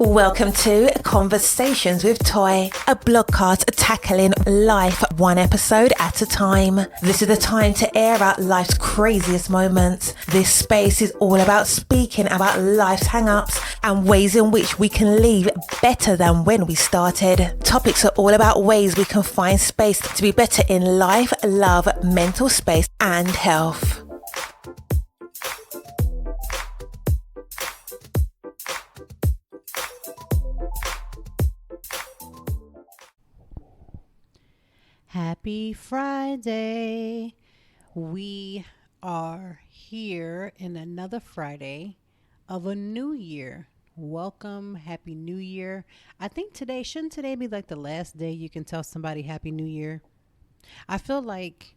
Welcome to Conversations with Toy, a blogcast tackling life one episode at a time. This is the time to air out life's craziest moments. This space is all about speaking about life's hang-ups and ways in which we can leave better than when we started. Topics are all about ways we can find space to be better in life, love, mental space, and health. Happy Friday. We are here in another Friday of a new year. Welcome. Happy New Year. I think shouldn't today be like the last day you can tell somebody Happy New Year? I feel like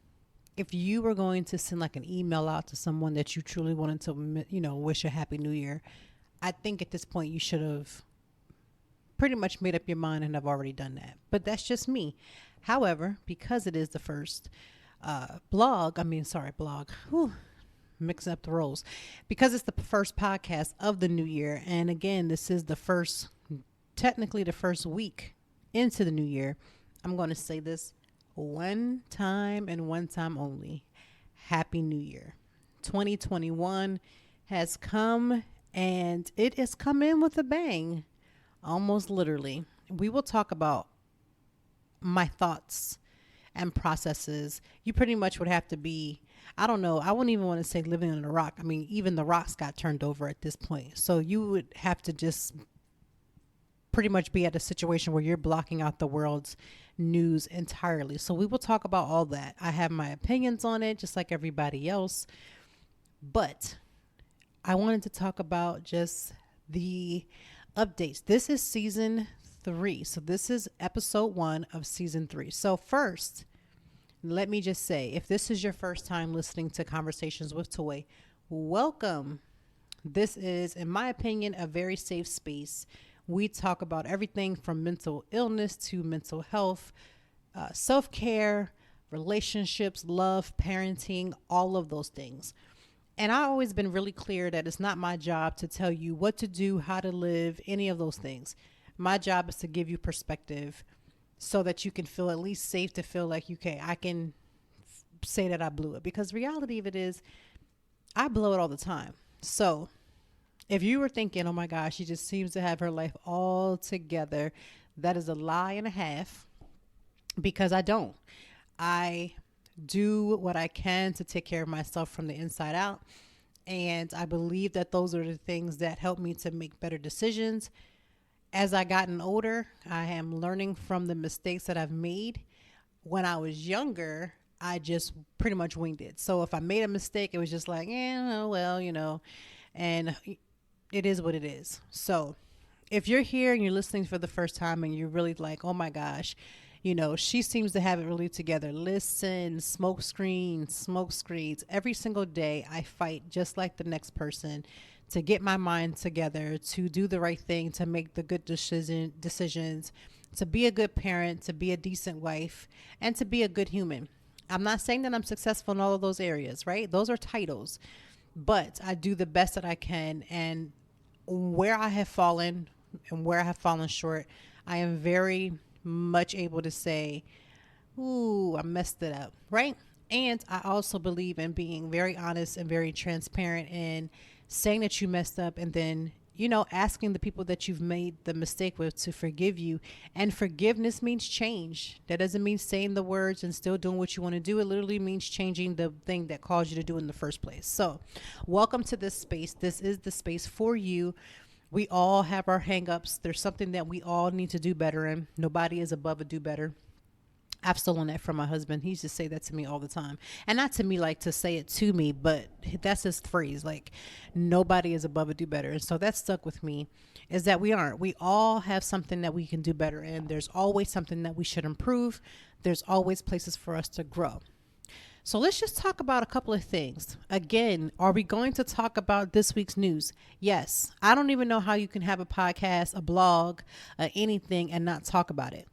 if you were going to send like an email out to someone that you truly wanted to, wish a Happy New Year, I think at this point you should have pretty much made up your mind and have already done that. But that's just me. However, because it is the first mixing up the roles. Because it's the first podcast of the new year. And again, this is technically the first week into the new year. I'm going to say this one time and one time only. Happy New Year. 2021 has come and it has come in with a bang. Almost literally. We will talk about my thoughts and processes. You pretty much would have to be, I don't know, I wouldn't even want to say living on a rock. I mean, even the rocks got turned over at this point. So you would have to just pretty much be at a situation where you're blocking out the world's news entirely. So we will talk about all that. I have my opinions on it, just like everybody else. But I wanted to talk about just the updates. This is season 3. So this is episode 1 of season 3. So first, let me just say, if this is your first time listening to Conversations with Toy, welcome. This is, in my opinion, a very safe space. We talk about everything from mental illness to mental health, self-care, relationships, love, parenting, all of those things. And I've always been really clear that it's not my job to tell you what to do, how to live, any of those things. My job is to give you perspective so that you can feel at least safe to feel like, okay, I can say that I blew it. Because reality of it is, I blow it all the time. So if you were thinking, oh my gosh, she just seems to have her life all together, that is a lie and a half, because I don't. I do what I can to take care of myself from the inside out. And I believe that those are the things that help me to make better decisions. As I gotten older, I am learning from the mistakes that I've made. When I was younger, I just pretty much winged it. So if I made a mistake, it was just like, and it is what it is. So if you're here and you're listening for the first time and you're really like, oh my gosh, she seems to have it really together. Listen, smoke screens. Every single day I fight just like the next person to get my mind together, to do the right thing, to make the good decisions, to be a good parent, to be a decent wife, and to be a good human. I'm not saying that I'm successful in all of those areas, right? Those are titles, but I do the best that I can. And where I have fallen and where I have fallen short, I am very much able to say, ooh, I messed it up, right? And I also believe in being very honest and very transparent and saying that you messed up, and then, asking the people that you've made the mistake with to forgive you. And forgiveness means change. That doesn't mean saying the words and still doing what you want to do. It literally means changing the thing that caused you to do it in the first place. So welcome to this space. This is the space for you. We all have our hang-ups. There's something that we all need to do better in. Nobody is above a do better. I've stolen that from my husband. He used to say that to me all the time. And not to me like to say it to me, but that's his phrase. Like, nobody is above a do better. And so that stuck with me, is that we aren't. We all have something that we can do better in. There's always something that we should improve. There's always places for us to grow. So let's just talk about a couple of things. Again, are we going to talk about this week's news? Yes. I don't even know how you can have a podcast, a blog, anything, and not talk about it.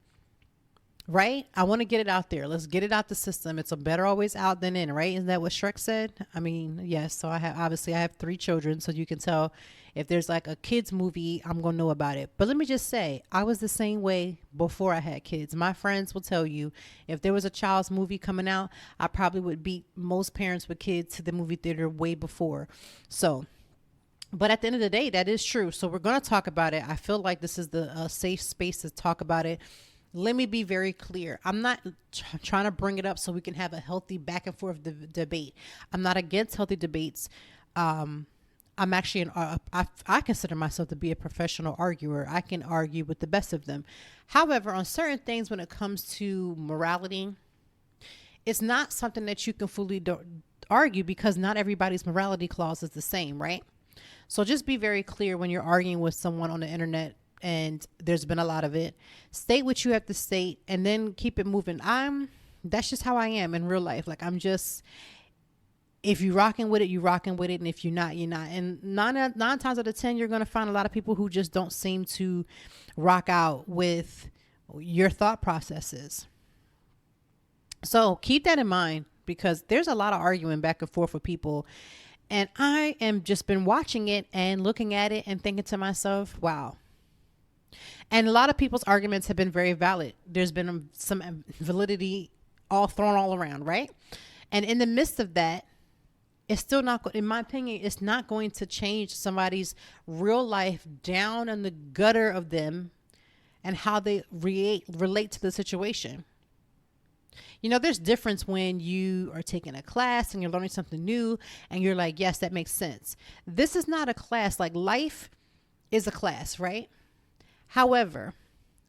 right? I want to get it out there. Let's get it out the system. It's a better always out than in, right? Isn't that what Shrek said? I mean, yes. So I have 3 children, so you can tell if there's like a kids movie, I'm going to know about it. But let me just say, I was the same way before I had kids. My friends will tell you if there was a child's movie coming out, I probably would beat most parents with kids to the movie theater way before. So, but at the end of the day, that is true. So we're going to talk about it. I feel like this is the safe space to talk about it. Let me be very clear. I'm not trying to bring it up so we can have a healthy back and forth debate. I'm not against healthy debates. I'm actually I consider myself to be a professional arguer. I can argue with the best of them. However, on certain things, when it comes to morality, it's not something that you can fully argue because not everybody's morality clause is the same, right? So just be very clear when you're arguing with someone on the internet, and there's been a lot of it. State what you have to state and then keep it moving. That's just how I am in real life. Like, I'm just, if you rocking with it, you rocking with it. And if you're not, you're not. And nine times out of 10, you're going to find a lot of people who just don't seem to rock out with your thought processes. So keep that in mind, because there's a lot of arguing back and forth with people. And I am just been watching it and looking at it and thinking to myself, wow. And a lot of people's arguments have been very valid. There's been some validity thrown all around, right? And in the midst of that, it's still not, in my opinion, it's not going to change somebody's real life down in the gutter of them and how they relate to the situation. You know, there's difference when you are taking a class and you're learning something new and you're like, yes, that makes sense. This is not a class. Like, life is a class, right? However,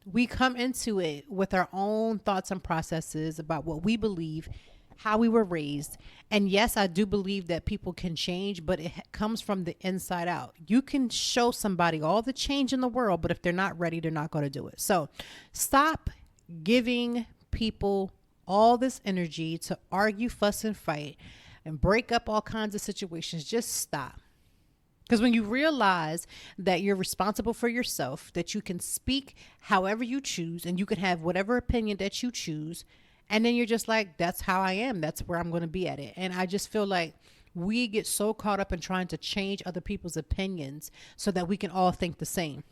we come into it with our own thoughts and processes about what we believe, how we were raised. And yes, I do believe that people can change, but it comes from the inside out. You can show somebody all the change in the world, but if they're not ready, they're not going to do it. So stop giving people all this energy to argue, fuss, and fight and break up all kinds of situations. Just stop. Because when you realize that you're responsible for yourself, that you can speak however you choose and you can have whatever opinion that you choose, and then you're just like, that's how I am. That's where I'm going to be at it. And I just feel like we get so caught up in trying to change other people's opinions so that we can all think the same.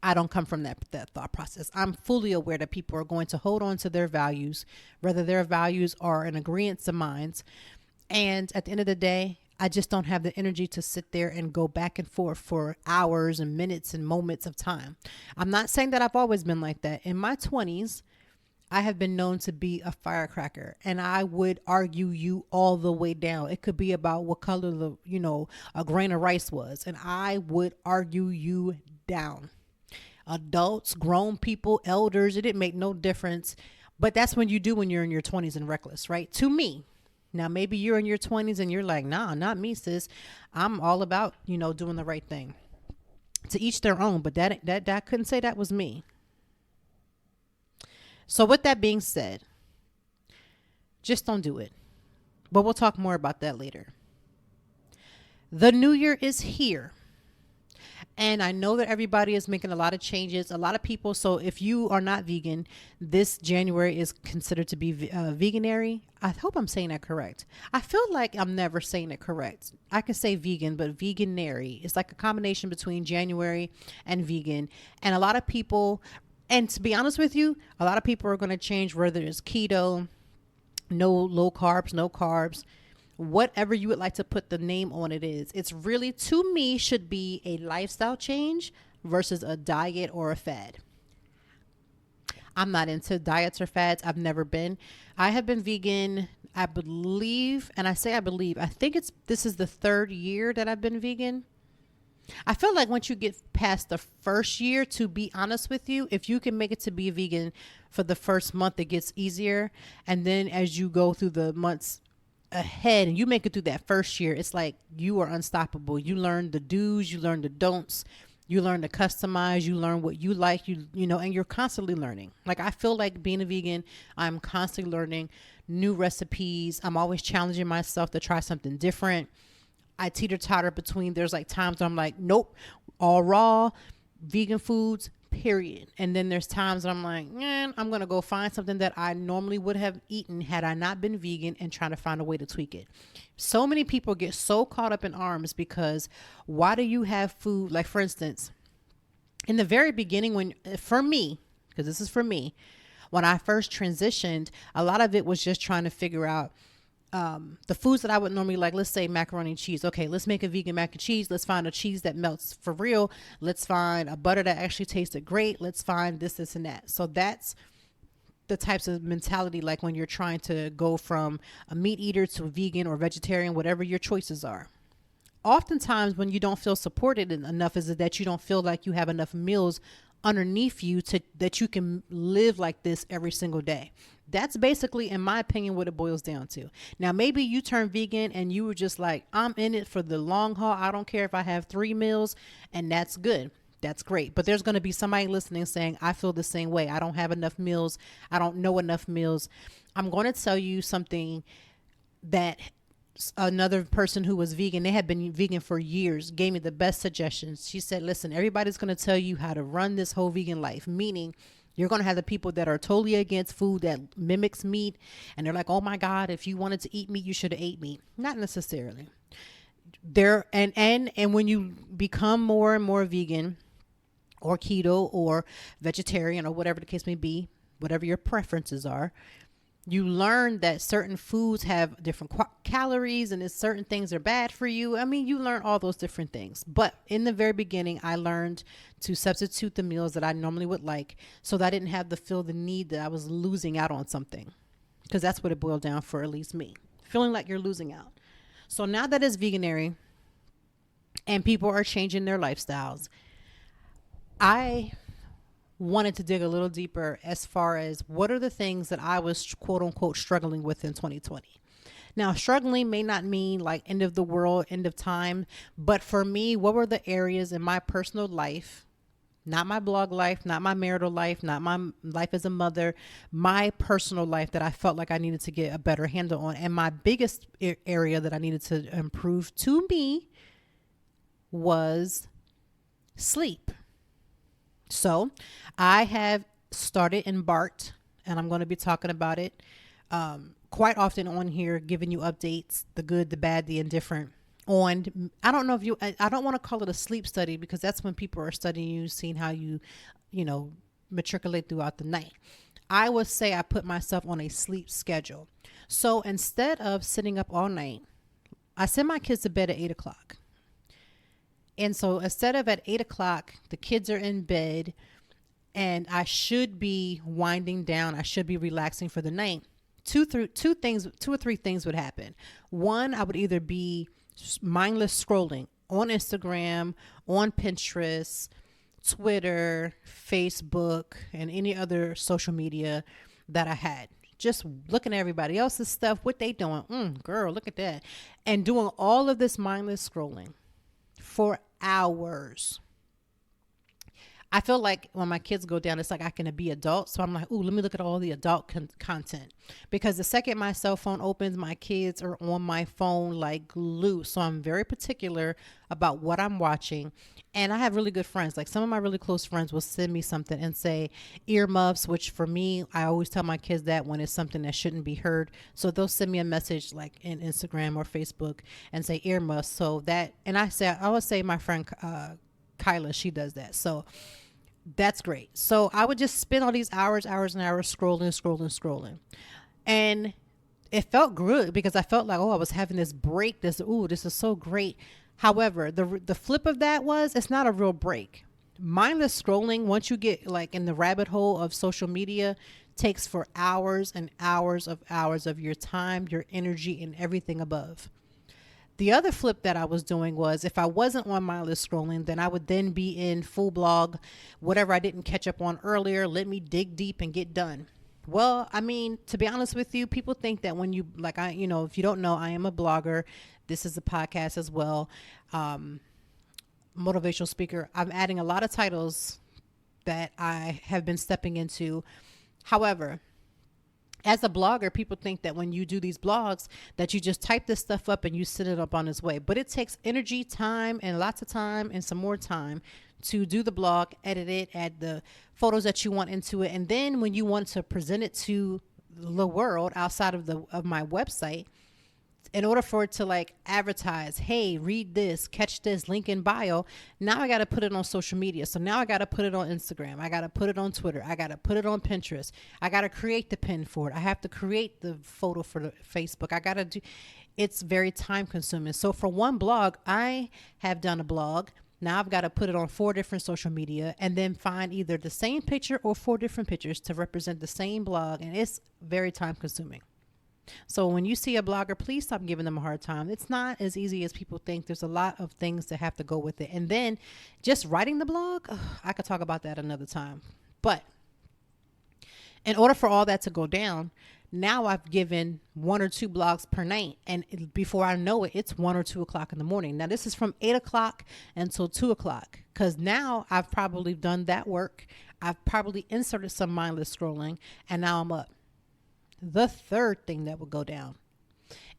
I don't come from that thought process. I'm fully aware that people are going to hold on to their values, whether their values are in agreement to mine. And at the end of the day, I just don't have the energy to sit there and go back and forth for hours and minutes and moments of time. I'm not saying that I've always been like that. In my 20s, I have been known to be a firecracker, and I would argue you all the way down. It could be about what color a grain of rice was, and I would argue you down. Adults, grown people, elders, it didn't make no difference. But that's when you're in your 20s and reckless, right? To me. Now, maybe you're in your 20s and you're like, nah, not me, sis. I'm all about, doing the right thing. To each their own, but that I couldn't say that was me. So with that being said, just don't do it. But we'll talk more about that later. The new year is here. And I know that everybody is making a lot of changes, a lot of people. So if you are not vegan, this January is considered to be veganary. I hope I'm saying that correct. I feel like I'm never saying it correct. I can say vegan, but veganary. It's like a combination between January and vegan. And a lot of people, and to be honest with you, a lot of people are going to change, whether it's keto, no low carbs, no carbs. Whatever you would like to put the name on it is. It's really, to me, should be a lifestyle change versus a diet or a fad. I'm not into diets or fads. I've never been. I have been vegan, I believe, and I say I believe, I think this is the 3rd year that I've been vegan. I feel like once you get past the first year, to be honest with you, if you can make it to be vegan for the first month, it gets easier. And then as you go through the months ahead and you make it through that first year, it's like you are unstoppable. You learn the do's, you learn the don'ts, you learn to customize, you learn what you like, and you're constantly learning. Like, I feel like being a vegan, I'm constantly learning new recipes. I'm always challenging myself to try something different. I teeter-totter between, there's like times where I'm like, nope, all raw, vegan foods, period. And then there's times that I'm like, man, I'm going to go find something that I normally would have eaten had I not been vegan, and trying to find a way to tweak it. So many people get so caught up in arms because why do you have food? Like, for instance, in the very beginning, for me, because this is for me, when I first transitioned, a lot of it was just trying to figure out the foods that I would normally like. Let's say macaroni and cheese. Okay, let's make a vegan mac and cheese. Let's find a cheese that melts for real. Let's find a butter that actually tasted great. Let's find this, and that. So that's the types of mentality, like when you're trying to go from a meat eater to a vegan or vegetarian, whatever your choices are. Oftentimes when you don't feel supported enough is that you don't feel like you have enough meals underneath you that you can live like this every single day. That's basically, in my opinion, what it boils down to. Now, maybe you turn vegan and you were just like, I'm in it for the long haul. I don't care if I have 3 meals, and that's good. That's great. But there's going to be somebody listening saying, I feel the same way. I don't have enough meals. I don't know enough meals. I'm going to tell you something that another person who was vegan, they had been vegan for years, gave me the best suggestions. She said, listen, everybody's going to tell you how to run this whole vegan life, meaning you're going to have the people that are totally against food that mimics meat. And they're like, oh my God, if you wanted to eat meat, you should have ate meat. Not necessarily. And when you become more and more vegan or keto or vegetarian or whatever the case may be, whatever your preferences are, you learn that certain foods have different calories and certain things are bad for you. I mean, you learn all those different things. But in the very beginning, I learned to substitute the meals that I normally would like so that I didn't have to feel the need that I was losing out on something. Because that's what it boiled down for, at least me. Feeling like you're losing out. So now that it's veganary and people are changing their lifestyles, I wanted to dig a little deeper as far as what are the things that I was quote unquote struggling with in 2020. Now, struggling may not mean like end of the world, end of time, but for me, what were the areas in my personal life, not my blog life, not my marital life, not my life as a mother, my personal life that I felt like I needed to get a better handle on. And my biggest area that I needed to improve to me was sleep. So I have embarked, and I'm going to be talking about it quite often on here, giving you updates, the good, the bad, the indifferent on, I don't want to call it a sleep study because that's when people are studying you, seeing how you matriculate throughout the night. I would say I put myself on a sleep schedule. So instead of sitting up all night, I send my kids to bed at 8:00. And so instead of at 8:00, the kids are in bed and I should be winding down. I should be relaxing for the night. Two or three things would happen. One, I would either be mindless scrolling on Instagram, on Pinterest, Twitter, Facebook, and any other social media that I had. Just looking at everybody else's stuff, what they doing. Girl, look at that. And doing all of this mindless scrolling for hours. I feel like when my kids go down, it's like I can be adult. So I'm like, ooh, let me look at all the adult content. Because the second my cell phone opens, my kids are on my phone like glue. So I'm very particular about what I'm watching. And I have really good friends. Like some of my really close friends will send me something and say earmuffs, which for me, I always tell my kids that when it's something that shouldn't be heard. So they'll send me a message like in Instagram or Facebook and say earmuffs. So that, and I always say my friend Kyla, she does that. So that's great. So I would just spend all these hours and hours scrolling. And it felt good because I felt like, oh, I was having this break. This is so great. However, the flip of that was it's not a real break. Mindless scrolling, once you get like in the rabbit hole of social media, takes for hours and hours of your time, your energy, and everything above. The other flip that I was doing was if I wasn't on mindless scrolling, then I would then be in full blog, whatever I didn't catch up on earlier, let me dig deep and get done. Well, I mean, to be honest with you, people think that when you, like, if you don't know, I am a blogger. This is a podcast as well. Motivational speaker. I'm adding a lot of titles that I have been stepping into. However, As a blogger, people think that when you do these blogs that you just type this stuff up and you send it up on its way. But it takes energy, time, and lots of time and some more time to do the blog, edit it, add the photos that you want into it. And then when you want to present it to the world outside of my website, in order for it to like advertise, hey, read this, catch this, link in bio, now I got to put it on social media. So now I got to put it on Instagram. I got to put it on Twitter. I got to put it on Pinterest. I got to create the pin for it. I have to create the photo for the Facebook. I got to do, it's very time consuming. So for one blog, I have done a blog. Now I've got to put it on 4 different social media and then find either the same picture or 4 different pictures to represent the same blog. And it's very time consuming. So when you see a blogger, please stop giving them a hard time. It's not as easy as people think. There's a lot of things that have to go with it. And then just writing the blog, I could talk about that another time. But in order for all that to go down, now I've given 1 or 2 blogs per night. And before I know it, it's 1 or 2 o'clock in the morning. Now this is from 8 o'clock until 2 o'clock. Because now I've probably done that work. I've probably inserted some mindless scrolling and now I'm up. The third thing that would go down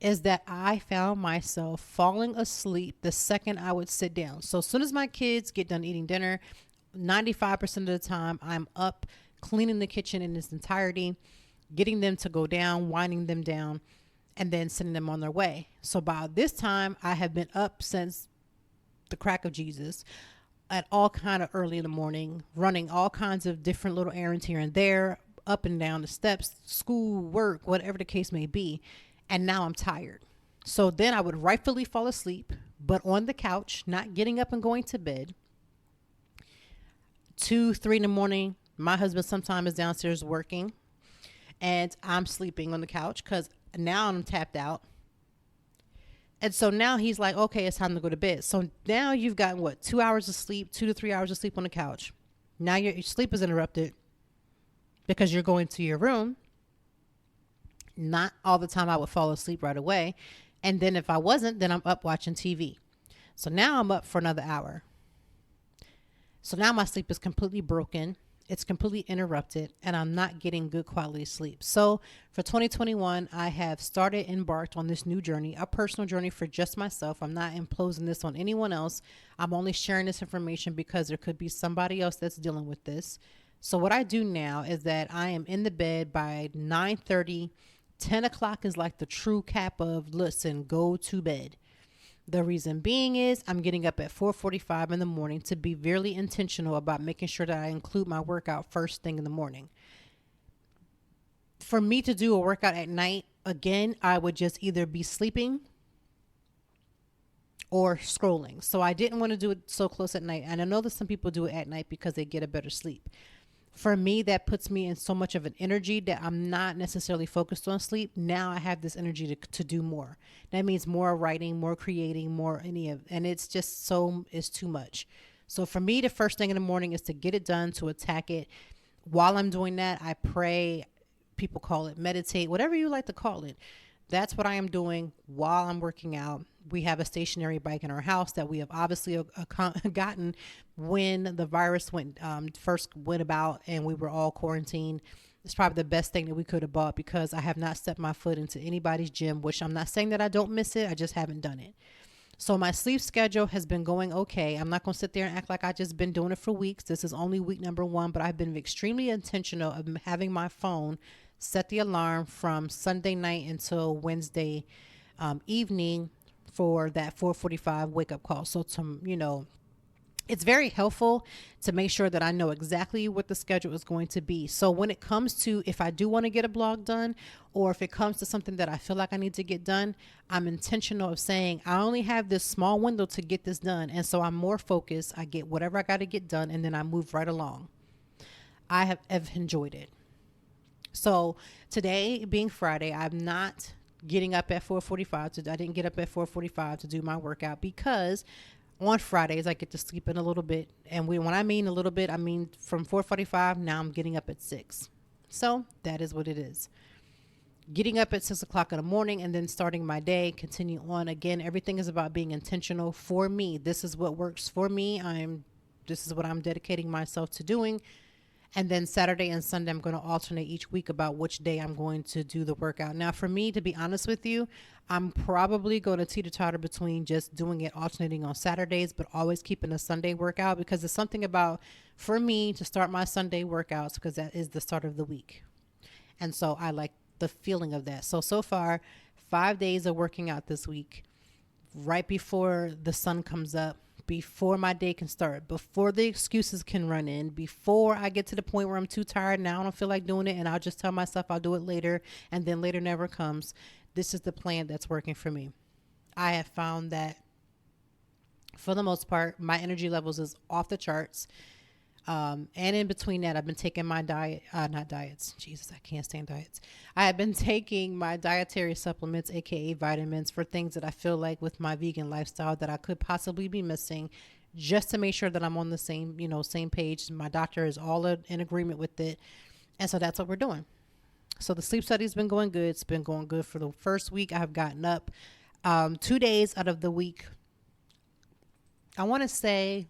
is that I found myself falling asleep the second I would sit down. So as soon as my kids get done eating dinner, 95% of the time I'm up cleaning the kitchen in its entirety, getting them to go down, winding them down, and then sending them on their way. So by this time I have been up since the crack of Jesus at all kind of early in the morning, running all kinds of different little errands here and there, up and down the steps, school, work, whatever the case may be. And now I'm tired. So then I would rightfully fall asleep, but on the couch, not getting up and going to bed. 2, 3 in the morning, my husband sometimes is downstairs working and I'm sleeping on the couch because now I'm tapped out. And so now he's like, okay, it's time to go to bed. So now you've gotten 2 hours of sleep, 2 to 3 hours of sleep on the couch. Now your sleep is interrupted because you're going to your room. Not all the time I would fall asleep right away. And then if I wasn't, then I'm up watching TV. So now I'm up for another hour. So now my sleep is completely broken. It's completely interrupted and I'm not getting good quality sleep. So for 2021, I have embarked on this new journey, a personal journey for just myself. I'm not imposing this on anyone else. I'm only sharing this information because there could be somebody else that's dealing with this. So what I do now is that I am in the bed by 9:30. 10 o'clock is like the true cap of, listen, go to bed. The reason being is I'm getting up at 4:45 in the morning to be very intentional about making sure that I include my workout first thing in the morning. For me to do a workout at night, again, I would just either be sleeping or scrolling. So I didn't want to do it so close at night. And I know that some people do it at night because they get a better sleep. For me, that puts me in so much of an energy that I'm not necessarily focused on sleep. Now I have this energy to do more. That means more writing, more creating, and it's just it's too much. So for me, the first thing in the morning is to get it done, to attack it. While I'm doing that, I pray. People call it meditate, whatever you like to call it. That's what I am doing while I'm working out. We have a stationary bike in our house that we have obviously gotten when the virus first went about and we were all quarantined. It's probably the best thing that we could have bought because I have not stepped my foot into anybody's gym, which I'm not saying that I don't miss it. I just haven't done it. So my sleep schedule has been going okay. I'm not going to sit there and act like I've just been doing it for weeks. This is only week number 1, but I've been extremely intentional of having my phone set the alarm from Sunday night until Wednesday evening for that 4:45 wake up call. So it's very helpful to make sure that I know exactly what the schedule is going to be. So when it comes to if I do want to get a blog done, or if it comes to something that I feel like I need to get done, I'm intentional of saying I only have this small window to get this done. And so I'm more focused. I get whatever I got to get done and then I move right along. I have enjoyed it. So today being Friday, I'm not getting up at 4:45. I didn't get up at 4:45 to do my workout because on Fridays I get to sleep in a little bit. And when I mean a little bit, I mean from 4:45. Now I'm getting up at 6. So that is what it is. Getting up at 6 o'clock in the morning and then starting my day, continue on. Again, everything is about being intentional for me. This is what works for me. This is what I'm dedicating myself to doing. And then Saturday and Sunday, I'm going to alternate each week about which day I'm going to do the workout. Now, for me, to be honest with you, I'm probably going to teeter-totter between just doing it alternating on Saturdays, but always keeping a Sunday workout, because there's something about, for me, to start my Sunday workouts, because that is the start of the week. And so I like the feeling of that. So far, 5 days of working out this week, right before the sun comes up, before my day can start, before the excuses can run in, before I get to the point where I'm too tired now, I don't feel like doing it, and I'll just tell myself I'll do it later, and then later never comes. This is the plan that's working for me. I have found that for the most part, my energy levels is off the charts. And in between that, I've been taking my not diets. Jesus, I can't stand diets. I have been taking my dietary supplements, aka vitamins, for things that I feel like with my vegan lifestyle that I could possibly be missing, just to make sure that I'm on the same page. My doctor is all in agreement with it. And so that's what we're doing. So the sleep study has been going good. It's been going good for the first week. I have gotten up 2 days out of the week. I want to say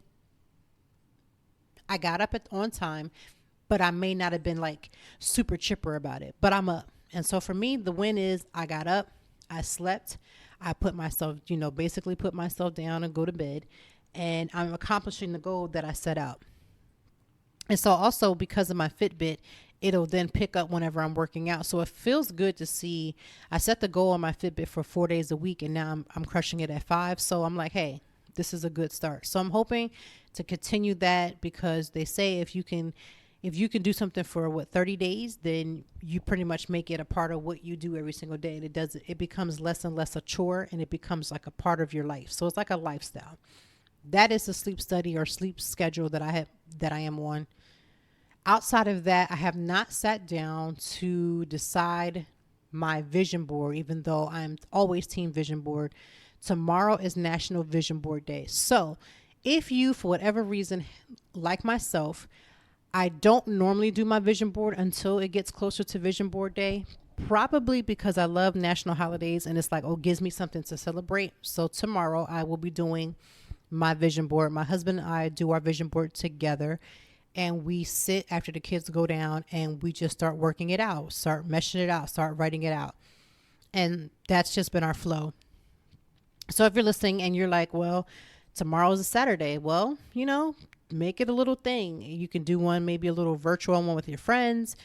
I got up on time, but I may not have been like super chipper about it, but I'm up. And so for me, the win is I got up, I slept, I put myself, basically put myself down and go to bed, and I'm accomplishing the goal that I set out. And so also because of my Fitbit, it'll then pick up whenever I'm working out. So it feels good to see. I set the goal on my Fitbit for 4 days a week, and now I'm crushing it at 5. So I'm like, hey, this is a good start. So I'm hoping to continue that, because they say if you can do something for 30 days, then you pretty much make it a part of what you do every single day. And it becomes less and less a chore, and it becomes like a part of your life. So it's like a lifestyle. That is the sleep study or sleep schedule that I am on. Outside of that, I have not sat down to decide my vision board, even though I'm always team vision board. Tomorrow is National Vision Board Day. So if you, for whatever reason, like myself, I don't normally do my vision board until it gets closer to Vision Board Day, probably because I love national holidays and it's like, gives me something to celebrate. So tomorrow I will be doing my vision board. My husband and I do our vision board together, and we sit after the kids go down and we just start working it out, start meshing it out, start writing it out. And that's just been our flow. So if you're listening and you're like, well, tomorrow's a Saturday, well, make it a little thing. You can do one, maybe a little virtual one with your friends,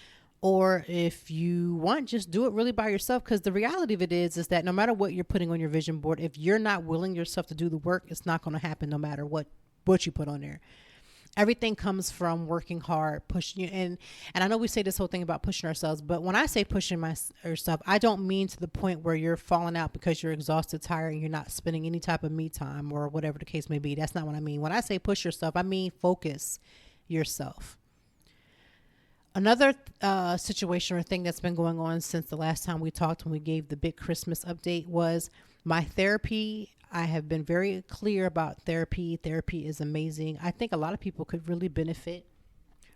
or if you want, just do it really by yourself. Because the reality of it is that no matter what you're putting on your vision board, if you're not willing yourself to do the work, it's not going to happen no matter what you put on there. Everything comes from working hard, pushing, and I know we say this whole thing about pushing ourselves, but when I say pushing yourself, I don't mean to the point where you're falling out because you're exhausted, tired, and you're not spending any type of me time or whatever the case may be. That's not what I mean. When I say push yourself, I mean focus yourself. Another situation or thing that's been going on since the last time we talked when we gave the big Christmas update was my therapy. I have been very clear about therapy. Therapy is amazing. I think a lot of people could really benefit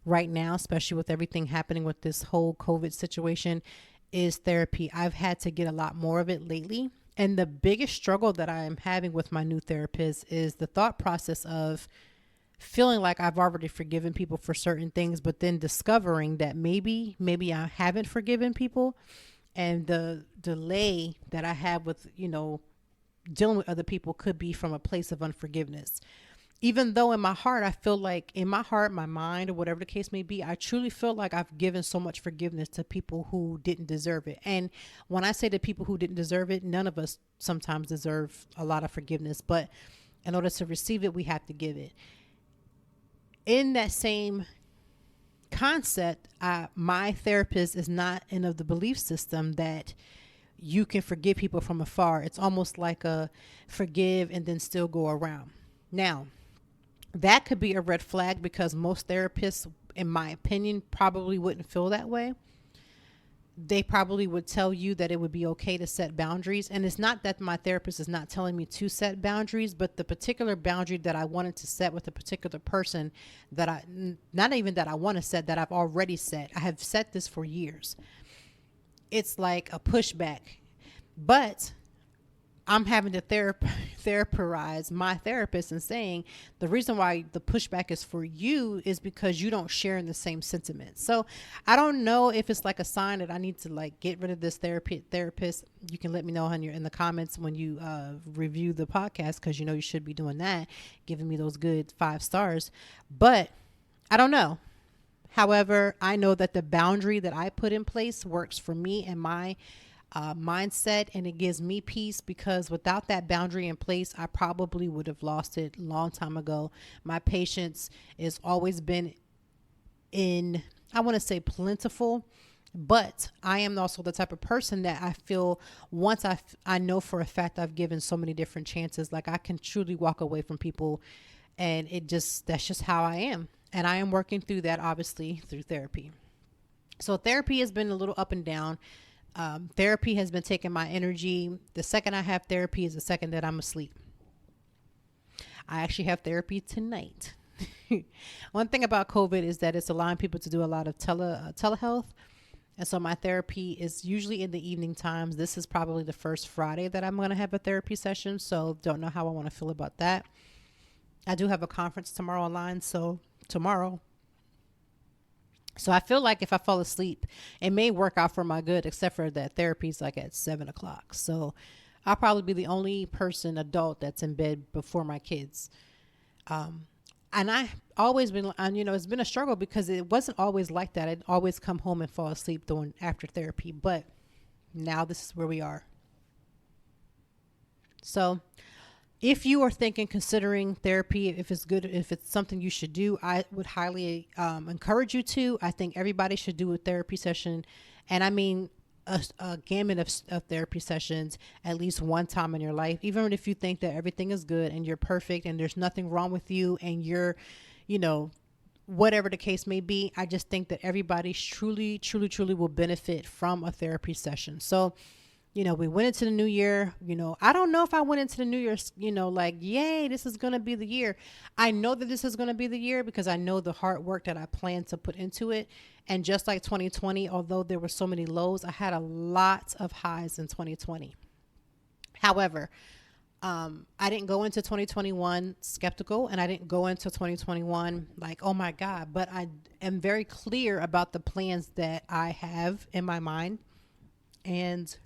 right now, especially with everything happening with this whole COVID situation, is therapy. I've had to get a lot more of it lately. And the biggest struggle that I am having with my new therapist is the thought process of feeling like I've already forgiven people for certain things, but then discovering that maybe I haven't forgiven people. And the delay that I have with, dealing with other people could be from a place of unforgiveness. Even though in my heart, I feel like my mind, or whatever the case may be, I truly feel like I've given so much forgiveness to people who didn't deserve it. And when I say to people who didn't deserve it, none of us sometimes deserve a lot of forgiveness, but in order to receive it, we have to give it. In that same concept, my therapist is not in of the belief system that you can forgive people from afar. It's almost like a forgive and then still go around. Now, that could be a red flag because most therapists, in my opinion, probably wouldn't feel that way. They probably would tell you that it would be okay to set boundaries. And it's not that my therapist is not telling me to set boundaries, but the particular boundary that I wanted to set with a particular person that not even that I want to set, that I've already set. I have set this for years. It's like a pushback, but I'm having to therapize my therapist and saying the reason why the pushback is for you is because you don't share in the same sentiments. So I don't know if it's like a sign that I need to like get rid of this therapist. You can let me know in the comments when you review the podcast, because you know you should be doing that, giving me those good 5 stars. But I don't know. However, I know that the boundary that I put in place works for me and my mindset, and it gives me peace, because without that boundary in place, I probably would have lost it a long time ago. My patience has always been in, I want to say plentiful, but I am also the type of person that I feel once I know for a fact I've given so many different chances, like I can truly walk away from people, and that's just how I am. And I am working through that, obviously, through therapy. So therapy has been a little up and down. Therapy has been taking my energy. The second I have therapy is the second that I'm asleep. I actually have therapy tonight. One thing about COVID is that it's allowing people to do a lot of telehealth. And so my therapy is usually in the evening times. This is probably the first Friday that I'm going to have a therapy session. So don't know how I want to feel about that. I do have a conference tomorrow online. So I feel like if I fall asleep, it may work out for my good, except for that therapy's like at 7:00. So I'll probably be the only adult that's in bed before my kids. And I always been, it's been a struggle because it wasn't always like that. I'd always come home and fall asleep after therapy, but now this is where we are. So if you are considering therapy, if it's good, if it's something you should do, I would highly encourage you to. I think everybody should do a therapy session. And I mean, a gamut of therapy sessions at least one time in your life, even if you think that everything is good and you're perfect and there's nothing wrong with you and you're, whatever the case may be. I just think that everybody truly, truly, truly will benefit from a therapy session. So, we went into the new year, I don't know if I went into the new year, like, yay, this is going to be the year. I know that this is going to be the year because I know the hard work that I plan to put into it. And just like 2020, although there were so many lows, I had a lot of highs in 2020. However, I didn't go into 2021 skeptical, and I didn't go into 2021 like, oh my God, but I am very clear about the plans that I have in my mind. And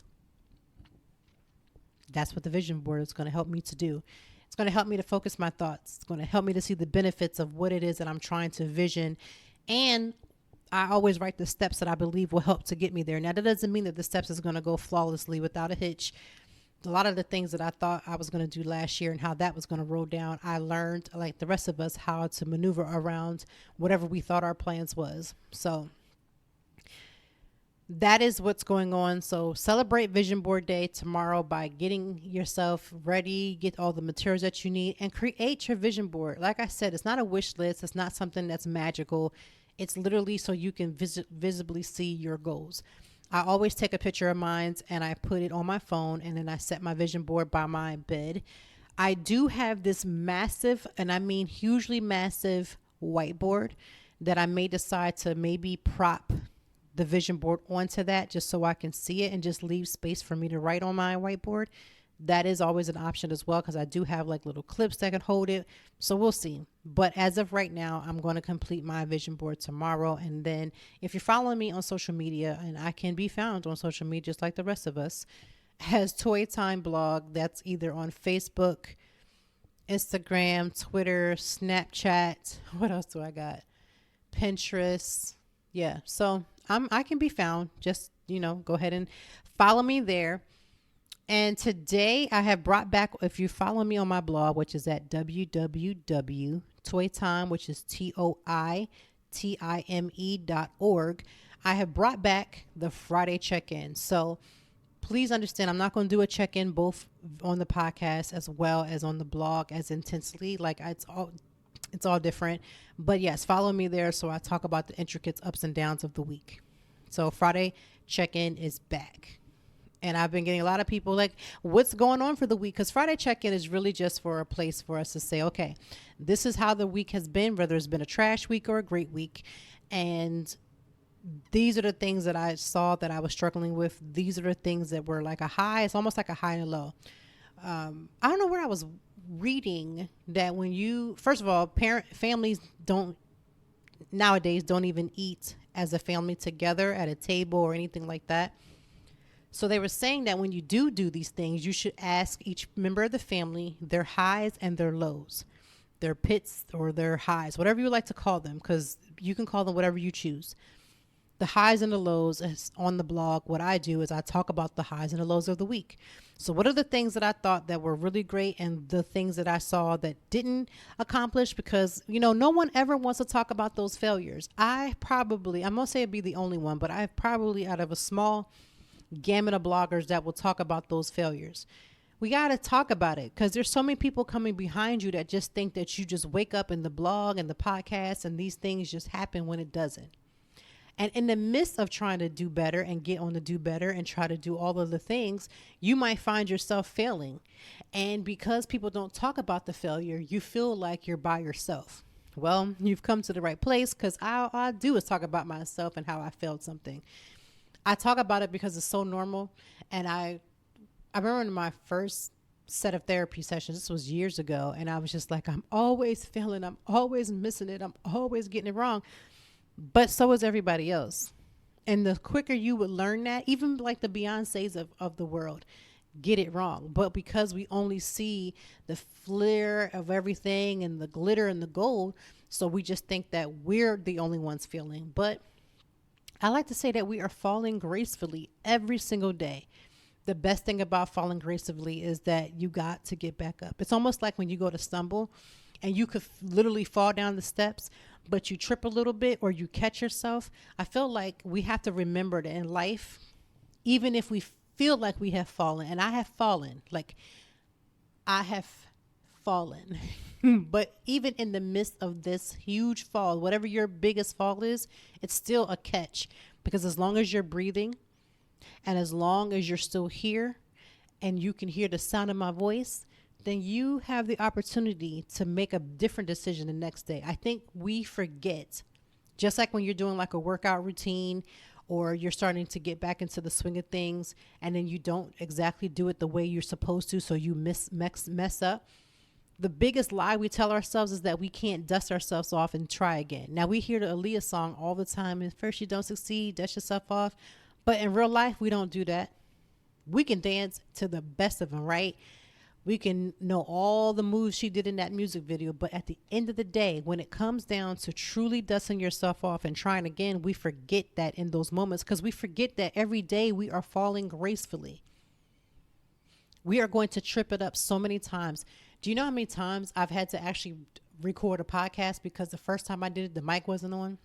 that's what the vision board is going to help me to do. It's going to help me to focus my thoughts. It's going to help me to see the benefits of what it is that I'm trying to vision. And I always write the steps that I believe will help to get me there. Now, that doesn't mean that the steps is going to go flawlessly without a hitch. A lot of the things that I thought I was going to do last year and how that was going to roll down, I learned, like the rest of us, how to maneuver around whatever we thought our plans was. So that is what's going on. So celebrate Vision Board Day tomorrow by getting yourself ready, get all the materials that you need, and create your vision board. Like I said, it's not a wish list. It's not something that's magical. It's literally so you can visibly see your goals. I always take a picture of mine and I put it on my phone, and then I set my vision board by my bed. I do have this massive, and I mean hugely massive, whiteboard that I may decide to maybe prop the vision board onto that just so I can see it and just leave space for me to write on my whiteboard. That is always an option as well, because I do have like little clips that can hold it. So we'll see. But as of right now, I'm going to complete my vision board tomorrow. And then if you're following me on social media, and I can be found on social media just like the rest of us, as Toy Time Blog, that's either on Facebook, Instagram, Twitter, Snapchat. What else do I got? Pinterest. Yeah. So I can be found. Just, go ahead and follow me there. And today I have brought back, if you follow me on my blog, which is at www.toytime, which is TOITIME.org, I have brought back the Friday check-in. So please understand, I'm not going to do a check-in both on the podcast as well as on the blog as intensely. Like it's all different. But yes, follow me there so I talk about the intricate ups and downs of the week. So Friday check-in is back. And I've been getting a lot of people like, what's going on for the week? Because Friday check-in is really just for a place for us to say, okay, this is how the week has been, whether it's been a trash week or a great week. And these are the things that I saw that I was struggling with. These are the things that were like a high. It's almost like a high and a low. I don't know where I was reading that when you, first of all, families nowadays don't even eat as a family together at a table or anything like that. So they were saying that when you do these things, you should ask each member of the family their highs and their lows, their pits or their highs, whatever you like to call them, because you can call them whatever you choose. The highs and the lows is on the blog. What I do is I talk about the highs and the lows of the week. So what are the things that I thought that were really great and the things that I saw that didn't accomplish? Because, no one ever wants to talk about those failures. I'm going to say I'd be the only one, but I've probably out of a small gamut of bloggers that will talk about those failures. We got to talk about it because there's so many people coming behind you that just think that you just wake up in the blog and the podcast and these things just happen when it doesn't. And in the midst of trying to do better and get on to do better and try to do all of the things, you might find yourself failing. And because people don't talk about the failure, you feel like you're by yourself. Well, you've come to the right place because all I do is talk about myself and how I failed something. I talk about it because it's so normal. And I remember in my first set of therapy sessions, this was years ago, and I was just like, I'm always failing. I'm always missing it. I'm always getting it wrong. But so is everybody else. And the quicker you would learn that, even like the Beyoncés of the world, get it wrong. But because we only see the flair of everything and the glitter and the gold, so we just think that we're the only ones feeling. But I like to say that we are falling gracefully every single day. The best thing about falling gracefully is that you got to get back up. It's almost like when you go to stumble and you could literally fall down the steps, but you trip a little bit or you catch yourself. I feel like we have to remember that in life, even if we feel like we have fallen, and I have fallen, but even in the midst of this huge fall, whatever your biggest fall is, it's still a catch, because as long as you're breathing and as long as you're still here and you can hear the sound of my voice, then you have the opportunity to make a different decision the next day. I think we forget, just like when you're doing like a workout routine or you're starting to get back into the swing of things and then you don't exactly do it the way you're supposed to, so you mess up. The biggest lie we tell ourselves is that we can't dust ourselves off and try again. Now, we hear the Aaliyah song all the time, and first you don't succeed, dust yourself off. But in real life, we don't do that. We can dance to the best of them, right? We can know all the moves she did in that music video, but at the end of the day, when it comes down to truly dusting yourself off and trying again, we forget that in those moments, because we forget that every day we are falling gracefully. We are going to trip it up so many times. Do you know how many times I've had to actually record a podcast because the first time I did it, the mic wasn't on?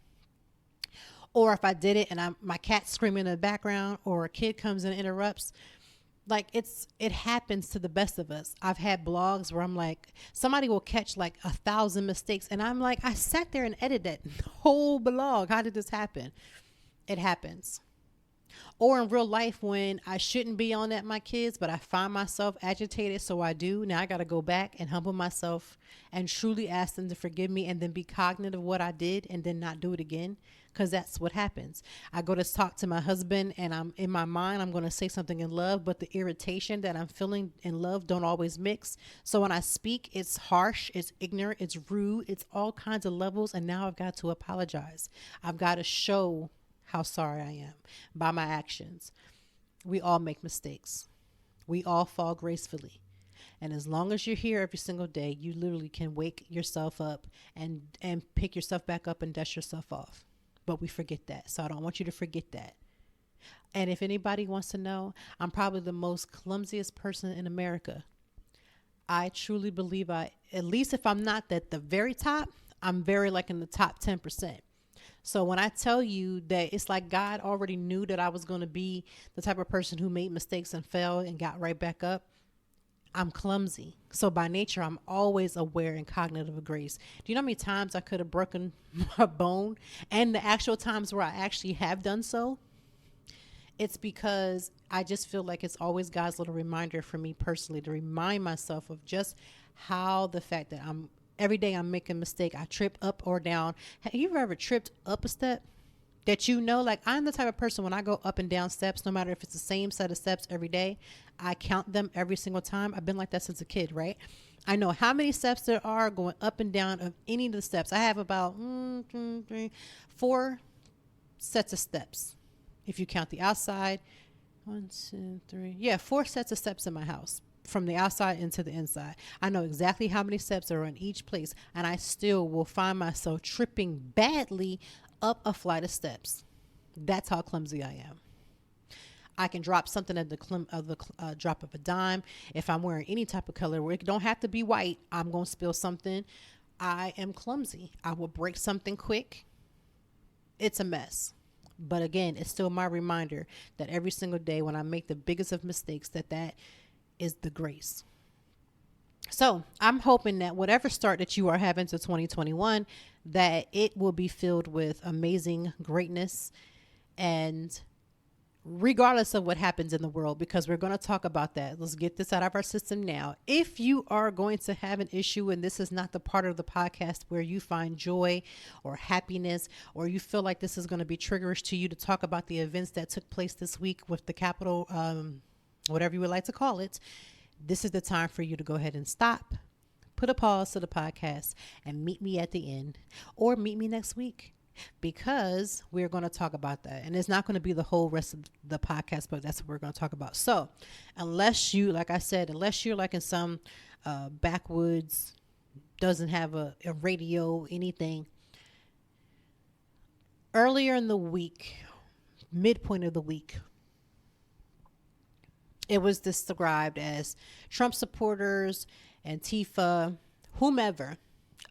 Or if I did it and my cat's screaming in the background, or a kid comes and interrupts. Like it happens to the best of us. I've had blogs where I'm like, somebody will catch like 1,000 mistakes. And I'm like, I sat there and edited that whole blog. How did this happen? It happens. Or in real life, when I shouldn't be on at my kids, but I find myself agitated, so I do. Now I got to go back and humble myself and truly ask them to forgive me, and then be cognizant of what I did and then not do it again, because that's what happens. I go to talk to my husband and I'm in my mind, I'm going to say something in love, but the irritation that I'm feeling in love don't always mix. So when I speak, it's harsh, it's ignorant, it's rude, it's all kinds of levels. And now I've got to apologize. I've got to show how sorry I am by my actions. We all make mistakes. We all fall gracefully. And as long as you're here every single day, you literally can wake yourself up and pick yourself back up and dust yourself off. But we forget that. So I don't want you to forget that. And if anybody wants to know, I'm probably the most clumsiest person in America. I truly believe at least if I'm not at the very top, I'm very like in the top 10%. So when I tell you that it's like God already knew that I was going to be the type of person who made mistakes and fell and got right back up, I'm clumsy. So by nature, I'm always aware and cognitive of grace. Do you know how many times I could have broken my bone? And the actual times where I actually have done so, it's because I just feel like it's always God's little reminder for me personally to remind myself of just how the fact that every day I'm making a mistake. I trip up or down. Have you ever tripped up a step? that you know, like I'm the type of person when I go up and down steps, no matter if it's the same set of steps every day, I count them every single time. I've been like that since a kid, right? I know how many steps there are going up and down of any of the steps. I have about 4 sets of steps. If you count the outside, 1, 2, 3. Yeah, 4 sets of steps in my house from the outside into the inside. I know exactly how many steps are in each place, and I still will find myself tripping badly up a flight of steps. That's how clumsy I am. I can drop something at the drop of a dime. If I'm wearing any type of color, where it don't have to be white, I'm going to spill something. I am clumsy. I will break something quick. It's a mess. But again, it's still my reminder that every single day when I make the biggest of mistakes, that is the grace. So I'm hoping that whatever start that you are having to 2021, that it will be filled with amazing greatness, and regardless of what happens in the world, because we're going to talk about that. Let's get this out of our system now. If you are going to have an issue and this is not the part of the podcast where you find joy or happiness, or you feel like this is going to be triggerish to you to talk about the events that took place this week with the Capitol, whatever you would like to call it, this is the time for you to go ahead and stop, put a pause to the podcast, and meet me at the end, or meet me next week, because we're going to talk about that. And it's not going to be the whole rest of the podcast, but that's what we're going to talk about. So unless you, like I said, unless you're like in some backwoods, doesn't have a radio, anything, earlier in the week, midpoint of the week, it was described as Trump supporters, Antifa, whomever,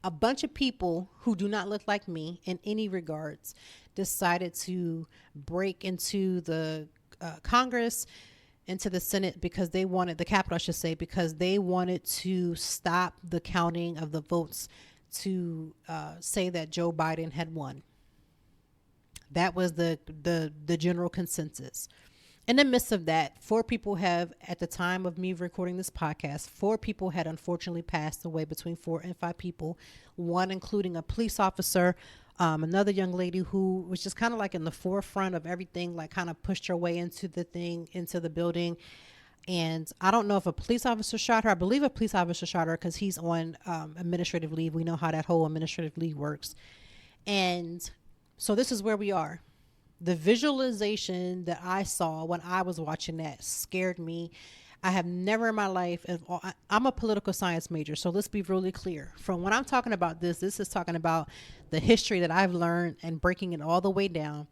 a bunch of people who do not look like me in any regards, decided to break into the Congress, into the Senate, because they wanted, the Capitol, I should say, because they wanted to stop the counting of the votes to say that Joe Biden had won. That was the general consensus. In the midst of that, 4 people have, at the time of me recording this podcast, 4 people had unfortunately passed away, between 4 and 5 people, one including a police officer, another young lady who was just kind of like in the forefront of everything, like kind of pushed her way into the building. And I don't know if a police officer shot her. I believe a police officer shot her because he's on administrative leave. We know how that whole administrative leave works. And so this is where we are. The visualization that I saw when I was watching that scared me. I have never in my life, I'm a political science major, so let's be really clear. From when I'm talking about this is talking about the history that I've learned and breaking it all the way down,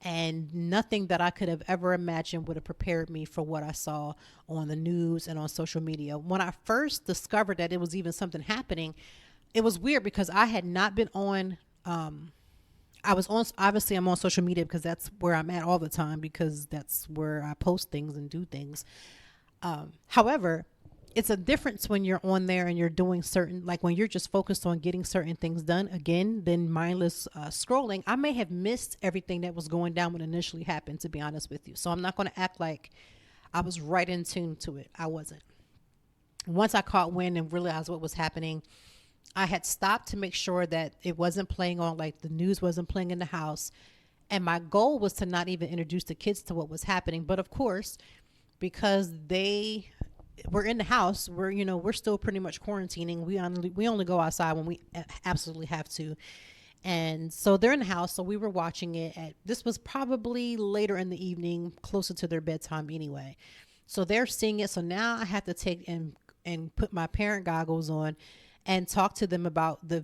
and nothing that I could have ever imagined would have prepared me for what I saw on the news and on social media. When I first discovered that it was even something happening, it was weird because I had not been on, I was on, obviously I'm on social media because that's where I'm at all the time, because that's where I post things and do things. However, it's a difference when you're on there and you're doing certain, like when you're just focused on getting certain things done, again, than mindless scrolling. I may have missed everything that was going down when it initially happened, to be honest with you. So I'm not going to act like I was right in tune to it. I wasn't. Once I caught wind and realized what was happening, I had stopped to make sure that it wasn't playing on, like the news wasn't playing in the house. And my goal was to not even introduce the kids to what was happening. But of course, because they were in the house, we're still pretty much quarantining. We only go outside when we absolutely have to. And so they're in the house. So we were watching it this was probably later in the evening, closer to their bedtime anyway. So they're seeing it. So now I have to take and put my parent goggles on and talk to them about the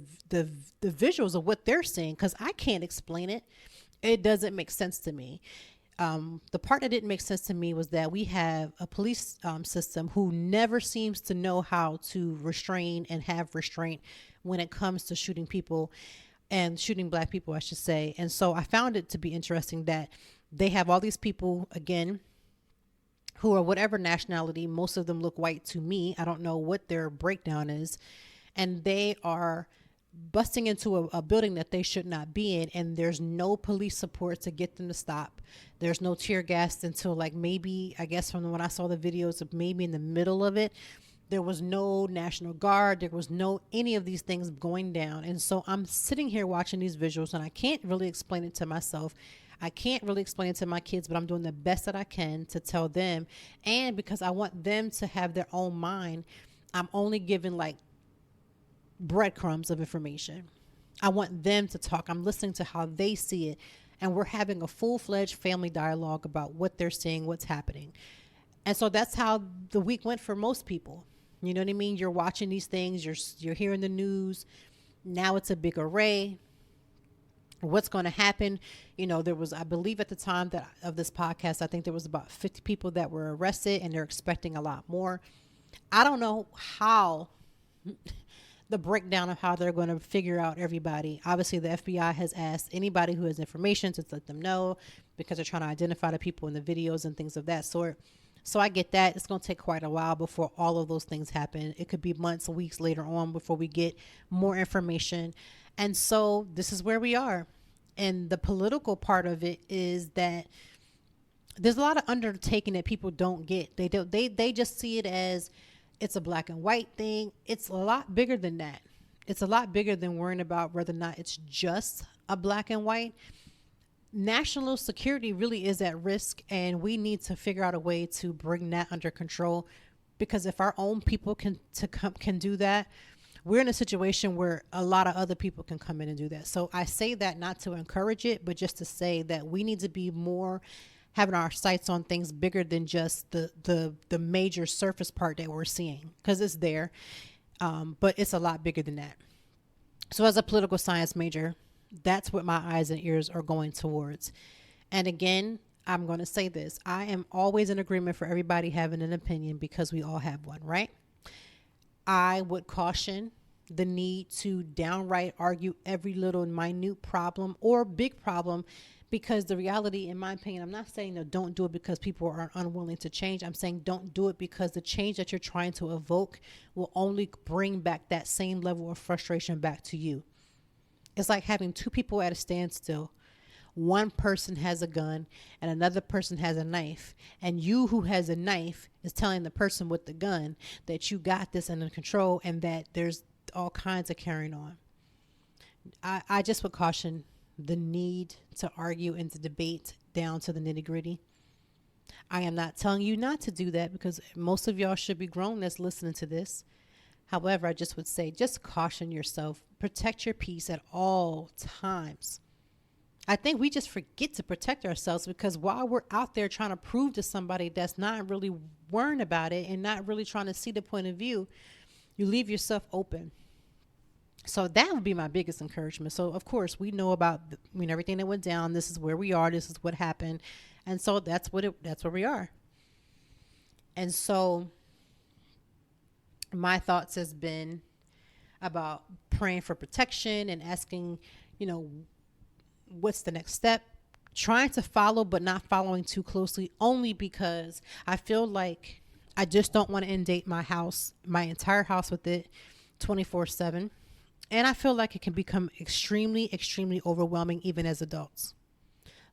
visuals of what they're seeing, because I can't explain it. It doesn't make sense to me. The part that didn't make sense to me was that we have a police system who never seems to know how to restrain and have restraint when it comes to shooting people, and shooting Black people, I should say. And so I found it to be interesting that they have all these people, again, who are whatever nationality. Most of them look white to me. I don't know what their breakdown is. And they are busting into a building that they should not be in, and there's no police support to get them to stop. There's no tear gas until, like, maybe, I guess from when I saw the videos, of maybe in the middle of it. There was no National Guard. There was no any of these things going down. And so I'm sitting here watching these visuals, and I can't really explain it to myself. I can't really explain it to my kids, but I'm doing the best that I can to tell them. And because I want them to have their own mind, I'm only giving like breadcrumbs of information. I want them to talk. I'm listening to how they see it. And we're having a full-fledged family dialogue about what they're seeing, what's happening. And so that's how the week went for most people. You know what I mean? You're watching these things. You're hearing the news. Now it's a big array. What's going to happen? You know, there was, I believe at the time that of this podcast, I think there was about 50 people that were arrested, and they're expecting a lot more. I don't know how the breakdown of how they're going to figure out everybody. Obviously, the FBI has asked anybody who has information to let them know, because they're trying to identify the people in the videos and things of that sort. So I get that. It's going to take quite a while before all of those things happen. It could be months, weeks later on before we get more information. And so this is where we are. And the political part of it is that there's a lot of undertaking that people don't get. They just see it as it's a black and white thing. It's a lot bigger than that. It's a lot bigger than worrying about whether or not it's just a black and white. National security really is at risk, and we need to figure out a way to bring that under control, because if our own people can do that, we're in a situation where a lot of other people can come in and do that. So I say that not to encourage it, but just to say that we need to be more having our sights on things bigger than just the major surface part that we're seeing, because it's there, but it's a lot bigger than that. So as a political science major, that's what my eyes and ears are going towards. And again, I'm going to say this. I am always in agreement for everybody having an opinion, because we all have one, right? I would caution the need to downright argue every little minute problem or big problem, because the reality, in my opinion, I'm not saying that don't do it because people are unwilling to change. I'm saying don't do it because the change that you're trying to evoke will only bring back that same level of frustration back to you. It's like having two people at a standstill. One person has a gun and another person has a knife. And you who has a knife is telling the person with the gun that you got this under control and that there's all kinds of carrying on. I just would caution the need to argue and to debate down to the nitty gritty. I am not telling you not to do that, because most of y'all should be grown that's listening to this. However, I just would say, just caution yourself. Protect your peace at all times. I think we just forget to protect ourselves, because while we're out there trying to prove to somebody that's not really worrying about it and not really trying to see the point of view, you leave yourself open. So that would be my biggest encouragement. So of course we know about everything that went down. This is where we are. This is what happened. And so that's where we are. And so my thoughts has been about praying for protection and asking, what's the next step? Trying to follow, but not following too closely, only because I feel like I just don't want to inundate my house, my entire house with it 24/7. And I feel like it can become extremely, extremely overwhelming even as adults.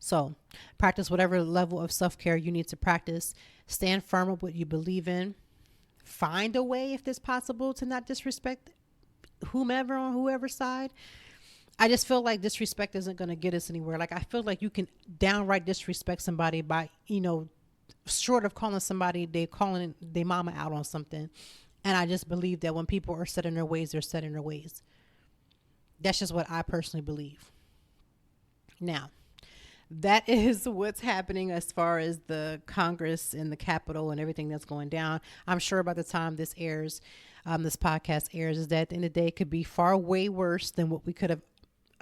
So practice whatever level of self-care you need to practice. Stand firm with what you believe in. Find a way, if it's possible, to not disrespect whomever on whoever's side. I just feel like disrespect isn't going to get us anywhere. Like, I feel like you can downright disrespect somebody by, short of calling somebody, they calling their mama out on something. And I just believe that when people are set in their ways, they're set in their ways. That's just what I personally believe. Now, that is what's happening as far as the Congress and the Capitol and everything that's going down. I'm sure by the time this airs, this podcast airs, is that at the end of the day, it could be far way worse than what we could have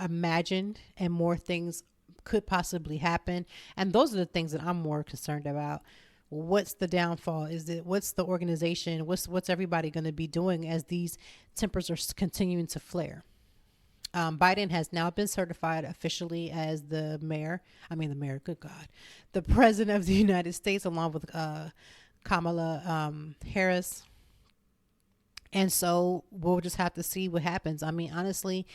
imagined, and more things could possibly happen. And those are the things that I'm more concerned about. What's the downfall? What's the organization? What's everybody going to be doing as these tempers are continuing to flare? Biden has now been certified officially as the president of the United States, along with Kamala Harris. And so we'll just have to see what happens. I mean, honestly,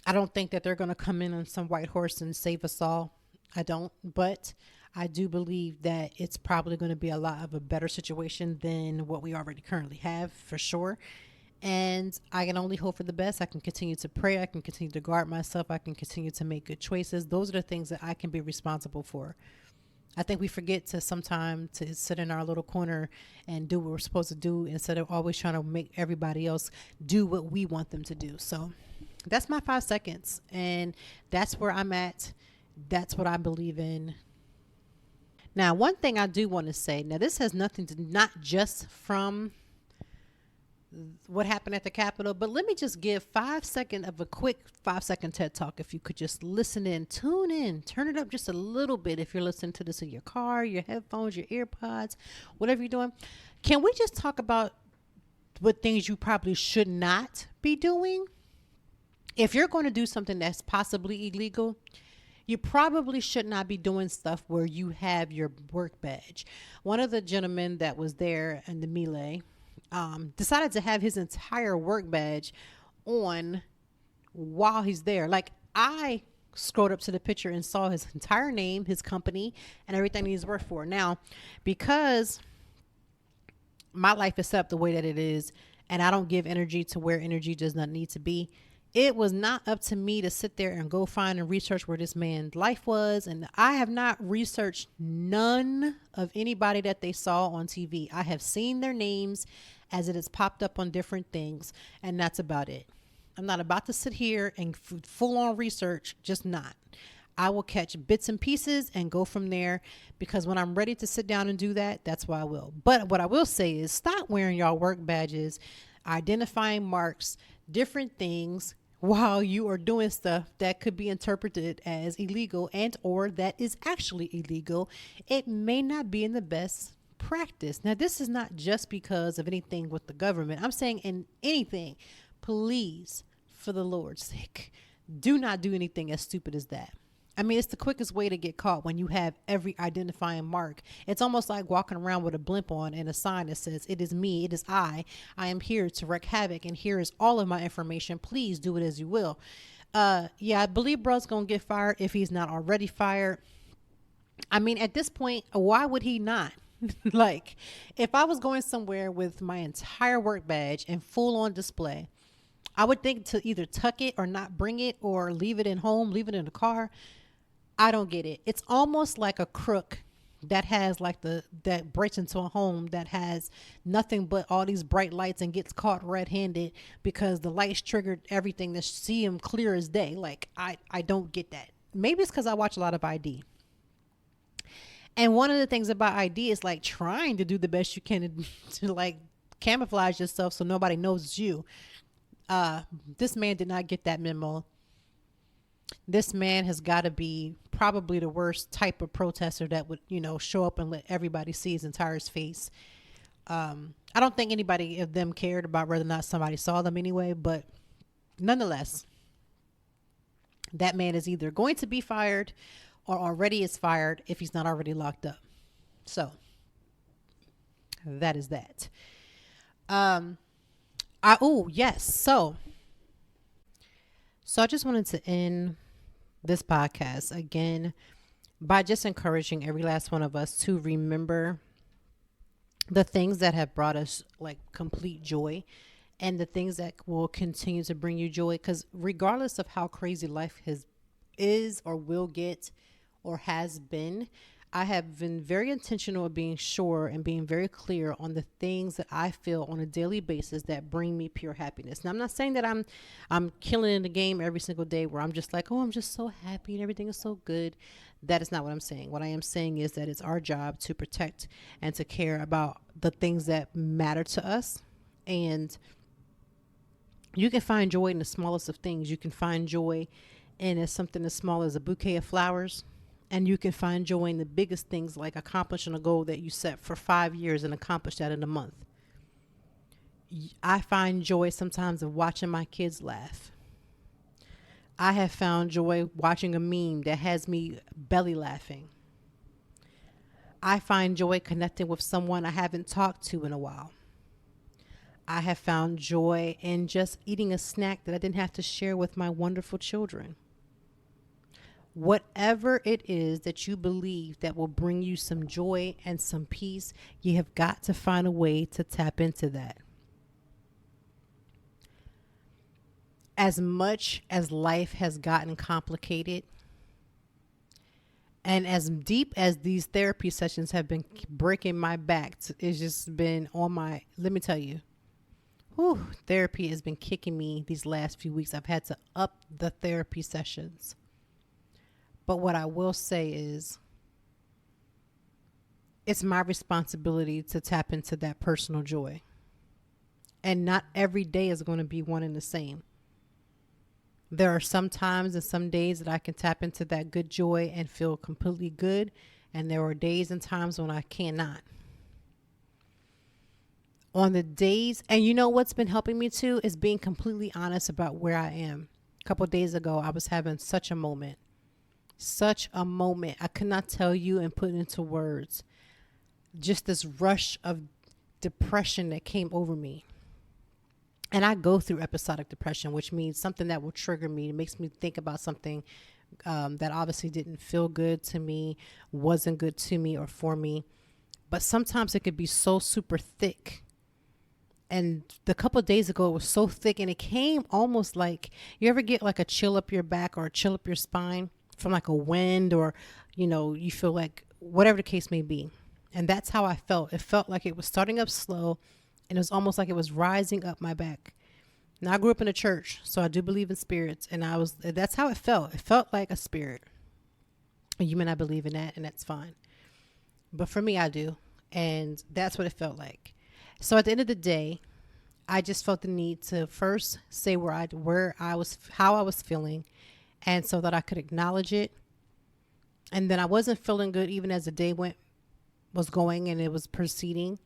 I don't think that they're going to come in on some white horse and save us all. I don't. But I do believe that it's probably going to be a lot of a better situation than what we already currently have, for sure. And I can only hope for the best. I can continue to pray. I can continue to guard myself. I can continue to make good choices. Those are the things that I can be responsible for. I think we forget to sometimes to sit in our little corner and do what we're supposed to do instead of always trying to make everybody else do what we want them to do. So that's my 5 seconds. And that's where I'm at. That's what I believe in. Now, one thing I do want to say, now this has nothing to, not just from what happened at the Capitol, but let me just give 5 seconds of a quick 5 second TED talk. If you could just listen in, tune in, turn it up just a little bit. If you're listening to this in your car, your headphones, your earpods, whatever you're doing, can we just talk about what things you probably should not be doing? If you're going to do something that's possibly illegal, you probably should not be doing stuff where you have your work badge. One of the gentlemen that was there in the melee decided to have his entire work badge on while he's there. Like, I scrolled up to the picture and saw his entire name, his company, and everything he's worked for. Now, because my life is set up the way that it is, and I don't give energy to where energy does not need to be, it was not up to me to sit there and go find and research where this man's life was. And I have not researched none of anybody that they saw on TV. I have seen their names as it has popped up on different things, and that's about it. I'm not about to sit here and full on research, just not. I will catch bits and pieces and go from there, because when I'm ready to sit down and do that, that's what I will. But what I will say is, stop wearing y'all work badges, identifying marks, different things, while you are doing stuff that could be interpreted as illegal and or that is actually illegal. It may not be in the best practice. Now, this is not just because of anything with the government. I'm saying in anything, please, for the Lord's sake, do not do anything as stupid as that. I mean, it's the quickest way to get caught when you have every identifying mark. It's almost like walking around with a blimp on and a sign that says, "It is me, it is I am here to wreak havoc, and here is all of my information. Please do it as you will." Yeah, I believe bro's gonna get fired if he's not already fired. I mean, at this point, why would he not? Like, if I was going somewhere with my entire work badge and full on display, I would think to either tuck it or not bring it, or leave it in home, leave it in the car. I don't get it. It's almost like a crook that has like that breaks into a home that has nothing but all these bright lights and gets caught red-handed because the lights triggered everything to see him clear as day. Like, I don't get that. Maybe it's because I watch a lot of ID. And one of the things about ID is like trying to do the best you can to like camouflage yourself so nobody knows it's you. This man did not get that memo. This man has got to be probably the worst type of protester that would, show up and let everybody see his entire face. I don't think anybody of them cared about whether or not somebody saw them anyway, but nonetheless, that man is either going to be fired or already is fired if he's not already locked up. So that is that. Yes. So I just wanted to end this podcast again by just encouraging every last one of us to remember the things that have brought us like complete joy and the things that will continue to bring you joy. Because regardless of how crazy life is or will get or has been, I have been very intentional of being sure and being very clear on the things that I feel on a daily basis that bring me pure happiness. Now, I'm not saying that I'm killing in the game every single day where I'm just like, oh, I'm just so happy and everything is so good. That is not what I'm saying. What I am saying is that it's our job to protect and to care about the things that matter to us. And you can find joy in the smallest of things. You can find joy in something as small as a bouquet of flowers. And you can find joy in the biggest things, like accomplishing a goal that you set for 5 years and accomplish that in a month. I find joy sometimes of watching my kids laugh. I have found joy watching a meme that has me belly laughing. I find joy connecting with someone I haven't talked to in a while. I have found joy in just eating a snack that I didn't have to share with my wonderful children. Whatever it is that you believe that will bring you some joy and some peace, you have got to find a way to tap into that. As much as life has gotten complicated, and as deep as these therapy sessions have been breaking my back, it's just been on my, let me tell you, therapy has been kicking me these last few weeks. I've had to up the therapy sessions. But what I will say is, it's my responsibility to tap into that personal joy. And not every day is going to be one and the same. There are some times and some days that I can tap into that good joy and feel completely good. And there are days and times when I cannot. On the days, and you know what's been helping me too, is being completely honest about where I am. A couple of days ago, I was having such a moment. I could not tell you and put into words. Just this rush of depression that came over me. And I go through episodic depression, which means something that will trigger me. It makes me think about something that obviously didn't feel good to me, wasn't good to me or for me. But sometimes it could be so super thick. And the couple of days ago, it was so thick, and it came almost like, you ever get like a chill up your back or a chill up your spine from like a wind, or, you know, you feel like whatever the case may be. And that's how I felt. It felt like it was starting up slow, and it was almost like it was rising up my back. Now, I grew up in a church, so I do believe in spirits, and that's how it felt. It felt like a spirit. And you may not believe in that, and that's fine. But for me, I do. And that's what it felt like. So at the end of the day, I just felt the need to first say how I was feeling, and so that I could acknowledge it. And then I wasn't feeling good even as the day was going and it was proceeding.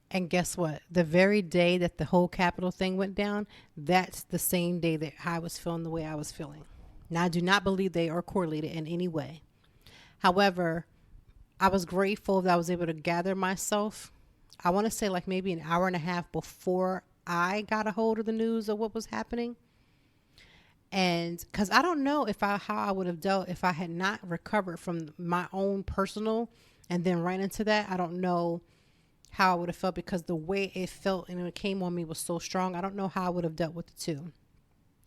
And guess what? The very day that the whole Capitol thing went down, that's the same day that I was feeling the way I was feeling. Now, I do not believe they are correlated in any way. However, I was grateful that I was able to gather myself. I want to say like maybe an hour and a half before I got a hold of the news of what was happening. And because I don't know how I would have dealt if I had not recovered from my own personal and then right into that. I don't know how I would have felt, because the way it felt and it came on me was so strong. I don't know how I would have dealt with the two.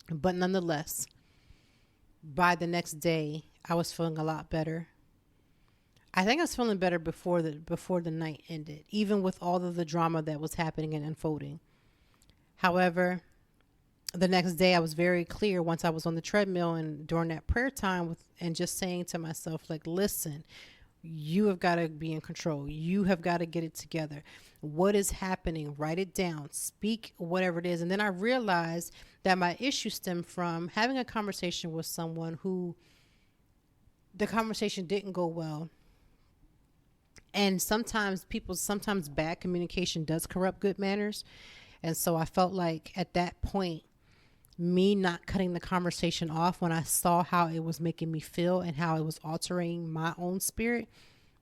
But nonetheless, by the next day, I was feeling a lot better. I think I was feeling better before the night ended, even with all of the drama that was happening and unfolding. However, the next day I was very clear once I was on the treadmill and during that prayer time and just saying to myself, like, listen, you have got to be in control. You have got to get it together. What is happening? Write it down. Speak whatever it is. And then I realized that my issue stemmed from having a conversation with someone who the conversation didn't go well. And sometimes bad communication does corrupt good manners. And so I felt like at that point, me not cutting the conversation off when I saw how it was making me feel and how it was altering my own spirit,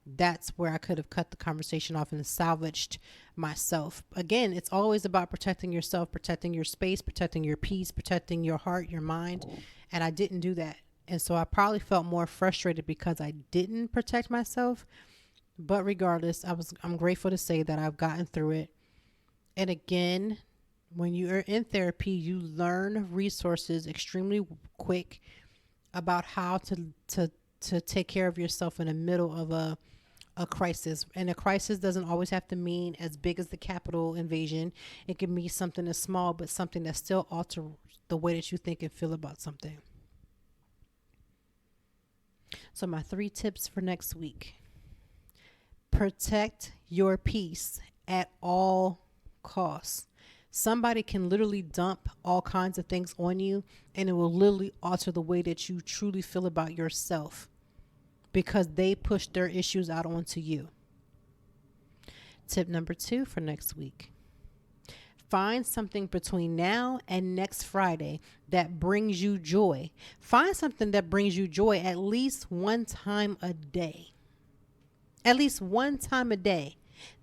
that's where I could have cut the conversation off and salvaged myself. Again, it's always about protecting yourself, protecting your space, protecting your peace, protecting your heart, your mind. And I didn't do that. And so I probably felt more frustrated because I didn't protect myself. But regardless, I'm grateful to say that I've gotten through it. And again, when you are in therapy, you learn resources extremely quick about how to take care of yourself in the middle of a crisis. And a crisis doesn't always have to mean as big as the Capitol invasion. It can be something as small, but something that still alters the way that you think and feel about something. So my 3 tips for next week. Protect your peace at all costs. Somebody can literally dump all kinds of things on you, and it will literally alter the way that you truly feel about yourself because they push their issues out onto you. Tip number 2 for next week. Find something between now and next Friday that brings you joy. Find something that brings you joy at least one time a day. At least one time a day.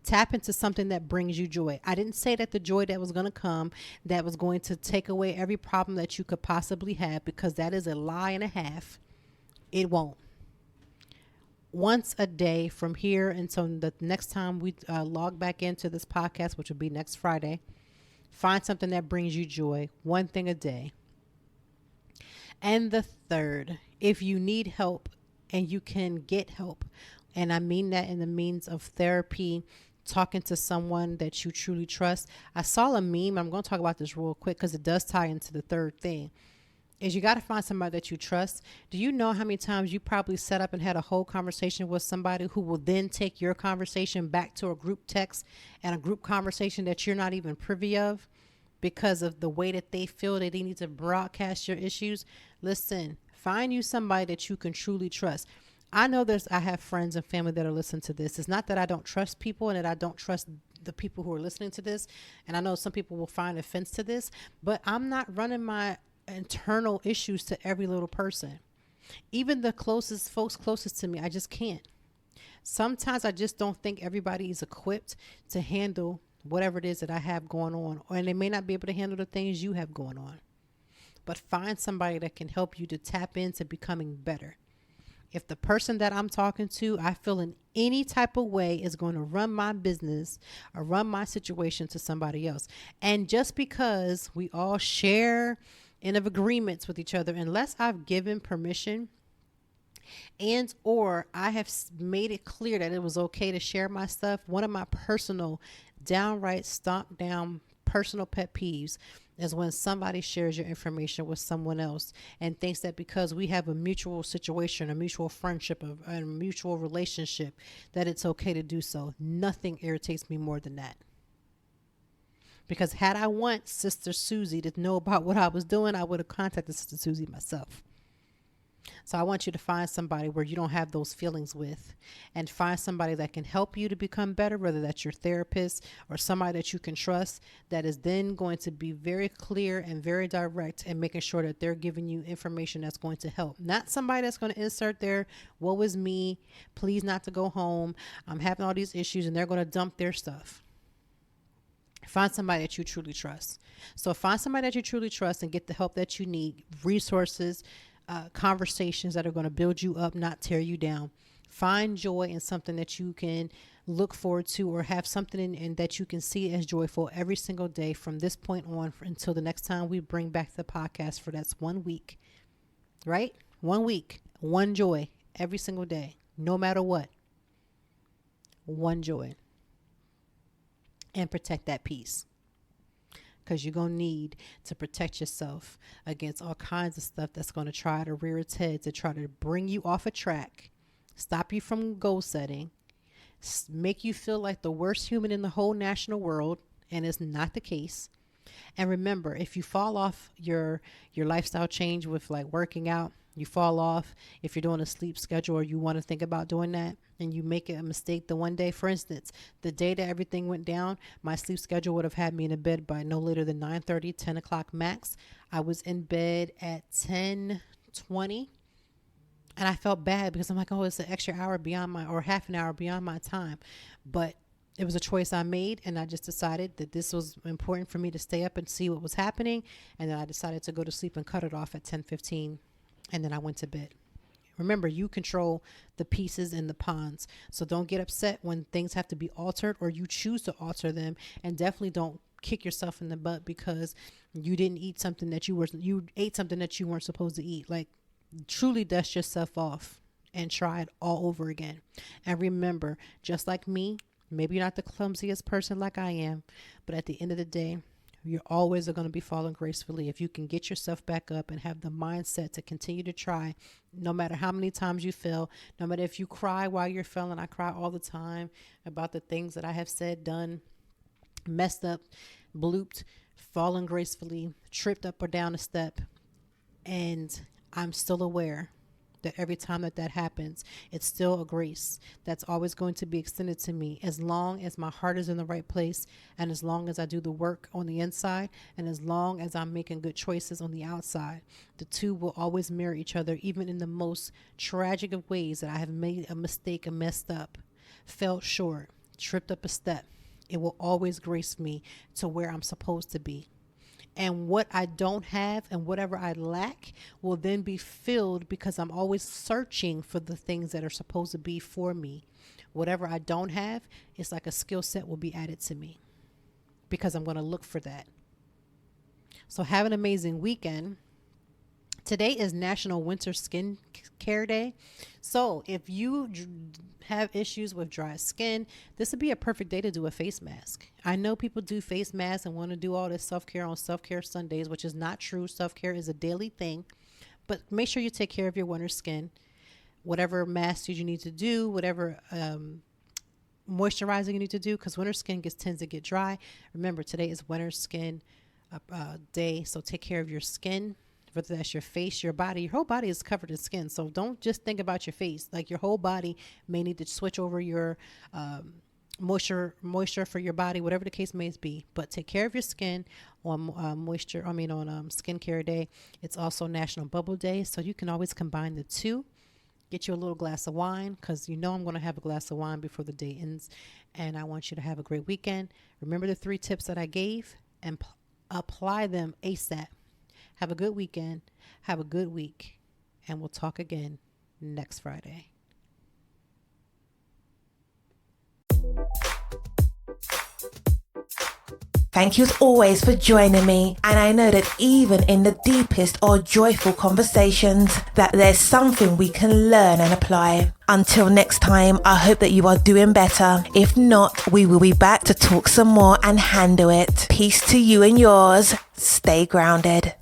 Tap into something that brings you joy. I didn't say that the joy that was going to come, that was going to take away every problem that you could possibly have, because that is a lie and a half. It won't. Once a day from here until the next time we log back into this podcast, which will be next Friday, find something that brings you joy, one thing a day. And the third, if you need help and you can get help, and I mean that in the means of therapy, talking to someone that you truly trust. I saw a meme. I'm going to talk about this real quick because it does tie into the third thing. Is you got to find somebody that you trust. Do you know how many times you probably set up and had a whole conversation with somebody who will then take your conversation back to a group text and a group conversation that you're not even privy of because of the way that they feel that they need to broadcast your issues? Listen, find you somebody that you can truly trust. I know I have friends and family that are listening to this. It's not that I don't trust people and that I don't trust the people who are listening to this. And I know some people will find offense to this, but I'm not running my internal issues to every little person. Even the closest folks closest to me, I just can't. Sometimes I just don't think everybody is equipped to handle whatever it is that I have going on, and they may not be able to handle the things you have going on. But find somebody that can help you to tap into becoming better. If the person that I'm talking to, I feel in any type of way is going to run my business or run my situation to somebody else. And just because we all share and of agreements with each other, unless I've given permission and or I have made it clear that it was okay to share my stuff, one of my personal downright stomp down personal pet peeves is when somebody shares your information with someone else and thinks that because we have a mutual situation, a mutual friendship, a mutual relationship, that it's okay to do so. Nothing irritates me more than that. Because had I want Sister Susie to know about what I was doing, I would have contacted Sister Susie myself. So I want you to find somebody where you don't have those feelings with, and find somebody that can help you to become better, whether that's your therapist or somebody that you can trust, that is then going to be very clear and very direct and making sure that they're giving you information that's going to help. Not somebody that's going to insert their, woe is me, please not to go home, I'm having all these issues, and they're going to dump their stuff. Find somebody that you truly trust. So find somebody that you truly trust and get the help that you need, resources, conversations that are going to build you up, not tear you down. Find joy in something that you can look forward to, or have something in that you can see as joyful every single day from this point on until the next time we bring back the podcast for that's 1 week, right? 1 week, one joy every single day, no matter what. One joy. And protect that peace. Because you're going to need to protect yourself against all kinds of stuff that's going to try to rear its head to try to bring you off a track, stop you from goal setting, make you feel like the worst human in the whole national world, and it's not the case. And remember, if you fall off your lifestyle change with like working out, you fall off, if you're doing a sleep schedule or you want to think about doing that and you make a mistake the one day, for instance, the day that everything went down, my sleep schedule would have had me in bed by no later than 9:30, 10 o'clock max. I was in bed at 10:20 and I felt bad because I'm like, oh, it's an extra hour beyond or half an hour beyond my time. But it was a choice I made, and I just decided that this was important for me to stay up and see what was happening. And then I decided to go to sleep and cut it off at 10:15. And then I went to bed. Remember, you control the pieces and the pawns. So don't get upset when things have to be altered or you choose to alter them. And definitely don't kick yourself in the butt because you didn't eat something that you ate something that you weren't supposed to eat. Like, truly dust yourself off and try it all over again. And remember, just like me, maybe you're not the clumsiest person like I am, but at the end of the day, you're always going to be falling gracefully if you can get yourself back up and have the mindset to continue to try, no matter how many times you fail, no matter if you cry while you're failing. I cry all the time about the things that I have said, done, messed up, blooped, fallen gracefully, tripped up or down a step. And I'm still aware that every time that happens, it's still a grace that's always going to be extended to me, as long as my heart is in the right place, and as long as I do the work on the inside, and as long as I'm making good choices on the outside. The two will always mirror each other, even in the most tragic of ways that I have made a mistake and messed up, fell short, tripped up a step. It will always grace me to where I'm supposed to be. And what I don't have and whatever I lack will then be filled, because I'm always searching for the things that are supposed to be for me. Whatever I don't have, it's like a skill set will be added to me, because I'm going to look for that. So have an amazing weekend. Today is National Winter Skin Care Day. So if you have issues with dry skin, this would be a perfect day to do a face mask. I know people do face masks and want to do all this self-care on Self-Care Sundays, which is not true. Self-care is a daily thing. But make sure you take care of your winter skin. Whatever masks you need to do, whatever moisturizing you need to do, because winter skin tends to get dry. Remember, today is Winter Skin Day, so take care of your skin. Whether that's your face, your body, your whole body is covered in skin. So don't just think about your face. Like, your whole body may need to switch over your moisture for your body, whatever the case may be. But take care of your skin on Skincare Day. It's also National Bubble Day, so you can always combine the two. Get you a little glass of wine, because I'm going to have a glass of wine before the day ends. And I want you to have a great weekend. Remember the 3 tips that I gave and apply them ASAP. Have a good weekend. Have a good week. And we'll talk again next Friday. Thank you as always for joining me. And I know that even in the deepest or joyful conversations, that there's something we can learn and apply. Until next time, I hope that you are doing better. If not, we will be back to talk some more and handle it. Peace to you and yours. Stay grounded.